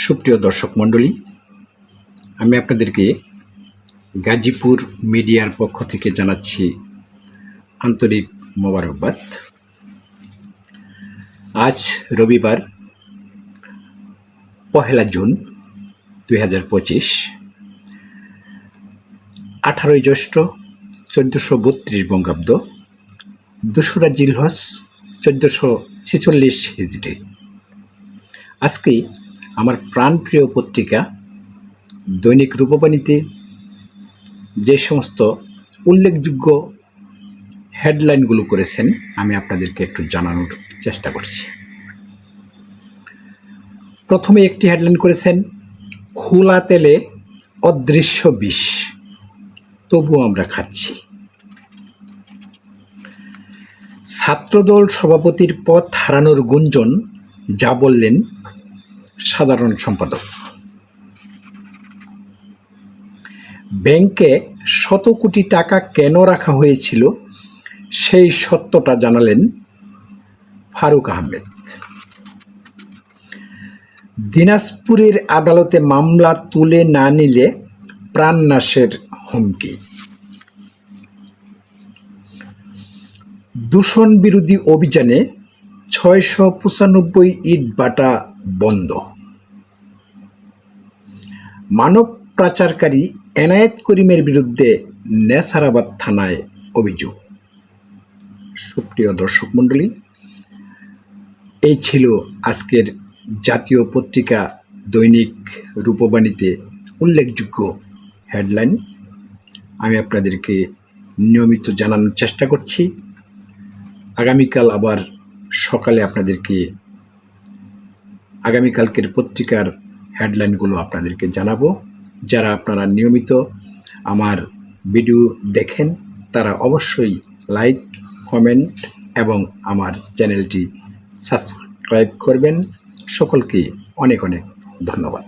সুপ্রিয় দর্শক মণ্ডলী, আমি আপনাদেরকে গাজীপুর মিডিয়ার পক্ষ থেকে জানাচ্ছি আন্তরিক মোবারকবাদ। আজ রবিবার 1 জুন 2025, 18 জ্যৈষ্ঠ 1432 বঙ্গাব্দ, 2রা জিলহজ 1446 হিজরি। আজকে আমার প্রাণপ্রিয় পত্রিকা দৈনিক রূপবাণীতে যে সমস্ত উল্লেখযোগ্য হেডলাইনগুলো করেছেন আমি আপনাদেরকে একটু জানানোর চেষ্টা করছি। প্রথমে একটি হেডলাইন করেছেন, খোলা তেলে অদৃশ্য বিষ, তবুও আমরা খাচ্ছি। ছাত্রদল সভাপতির পদ হারানোর গুঞ্জন, যা বললেন সাধারণ সম্পাদক। ব্যাংকে শত কোটি টাকা কেন রাখা হয়েছিল সেই সত্যটা জানালেন ফারুক আহমেদ। দিনাজপুরের আদালতে মামলা তুলে না নিলে প্রাণনাশের হুমকি। দূষণ বিরোধী অভিযানে 695 ইটভাটা বন্ধ। মানব পাচারকারী এনায়েত করিমের বিরুদ্ধে নেছারাবাদ থানায় অভিযোগ। সুপ্রিয় দর্শক মণ্ডলী, এই ছিল আজকের জাতীয় পত্রিকা দৈনিক রূপবাণীতে উল্লেখযোগ্য হেডলাইন। আমি আপনাদেরকে নিয়মিত জানানোর চেষ্টা করছি। আগামীকাল আবার সকালে আপনাদেরকে আগামীকালকের পত্রিকার হেডলাইনগুলো আপনাদেরকে জানাবো। যারা আপনারা নিয়মিত আমার ভিডিও দেখেন তারা অবশ্যই লাইক, কমেন্ট এবং আমার চ্যানেলটি সাবস্ক্রাইব করবেন। সকলকে অনেক অনেক ধন্যবাদ।